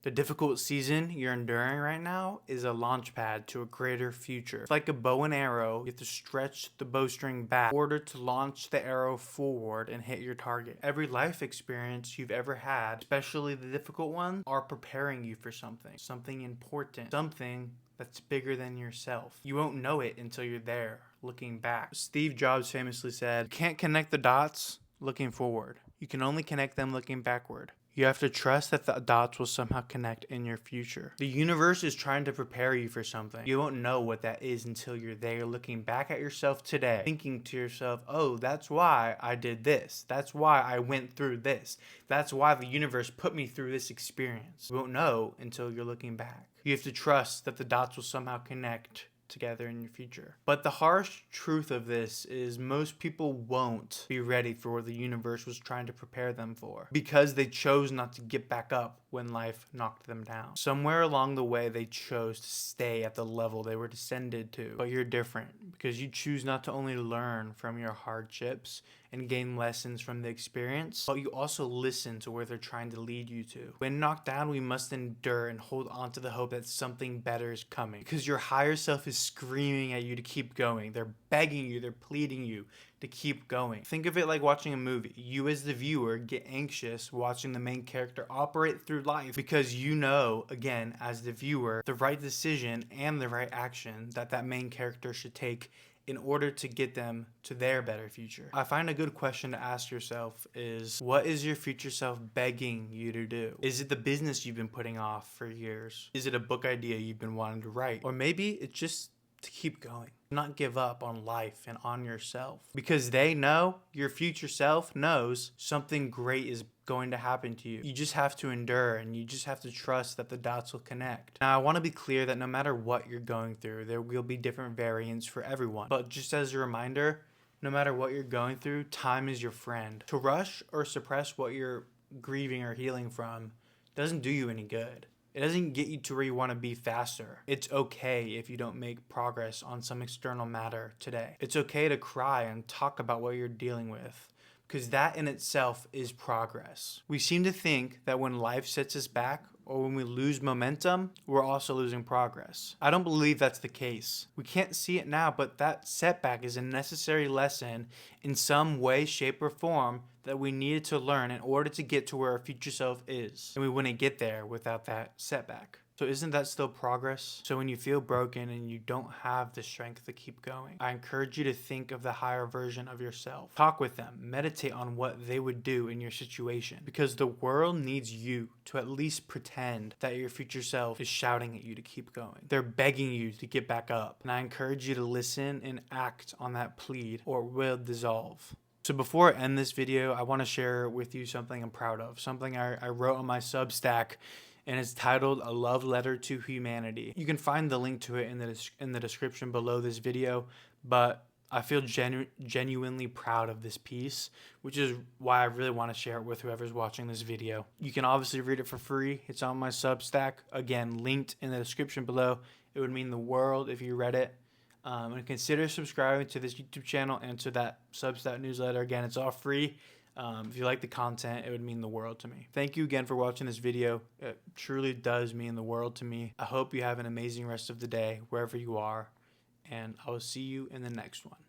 The difficult season you're enduring right now is a launch pad to a greater future. It's like a bow and arrow. You have to stretch the bowstring back in order to launch the arrow forward and hit your target. Every life experience you've ever had, especially the difficult ones, are preparing you for something important, something that's bigger than yourself. You won't know it until you're there, looking back. Steve Jobs famously said, "You can't connect the dots looking forward. You can only connect them looking backward." You have to trust that the dots will somehow connect in your future. The universe is trying to prepare you for something. You won't know what that is until you're there, looking back at yourself today, thinking to yourself, oh, that's why I did this. That's why I went through this. That's why the universe put me through this experience. You won't know until you're looking back. You have to trust that the dots will somehow connect together in your future. But the harsh truth of this is most people won't be ready for what the universe was trying to prepare them for because they chose not to get back up when life knocked them down. Somewhere along the way they chose to stay at the level they were descended to. But you're different because you choose not to only learn from your hardships and gain lessons from the experience, but you also listen to where they're trying to lead you to. When knocked down, we must endure and hold on to the hope that something better is coming because your higher self is screaming at you to keep going. They're begging you, they're pleading you to keep going. Think of it like watching a movie. You as the viewer get anxious watching the main character operate through life because you know, again, as the viewer, the right decision and the right action that main character should take in order to get them to their better future. I find a good question to ask yourself is, what is your future self begging you to do? Is it the business you've been putting off for years? Is it a book idea you've been wanting to write? Or maybe it's just to keep going, not give up on life and on yourself, because they know, your future self knows something great is going to happen to you. You just have to endure and you just have to trust that the dots will connect. Now, I want to be clear that no matter what you're going through, there will be different variants for everyone. But just as a reminder, no matter what you're going through, time is your friend. To rush or suppress what you're grieving or healing from doesn't do you any good. It doesn't get you to where you want to be faster. It's okay if you don't make progress on some external matter today. It's okay to cry and talk about what you're dealing with, because that in itself is progress. We seem to think that when life sets us back or when we lose momentum, we're also losing progress. I don't believe that's the case. We can't see it now, but that setback is a necessary lesson in some way, shape, or form that we needed to learn in order to get to where our future self is. And we wouldn't get there without that setback. So isn't that still progress? So when you feel broken and you don't have the strength to keep going, I encourage you to think of the higher version of yourself. Talk with them, meditate on what they would do in your situation, because the world needs you to at least pretend that your future self is shouting at you to keep going. They're begging you to get back up. And I encourage you to listen and act on that plead or it will dissolve. So before I end this video, I want to share with you something I'm proud of, something I wrote on my Substack, and it's titled A Love Letter to Humanity. You can find the link to it in the description below this video, but I feel genuinely proud of this piece, which is why I really want to share it with whoever's watching this video. You can obviously read it for free. It's on my Substack, again, linked in the description below. It would mean the world if you read it. And consider subscribing to this YouTube channel and to that Substack newsletter. Again, it's all free. If you like the content, it would mean the world to me. Thank you again for watching this video. It truly does mean the world to me. I hope you have an amazing rest of the day, wherever you are, and I will see you in the next one.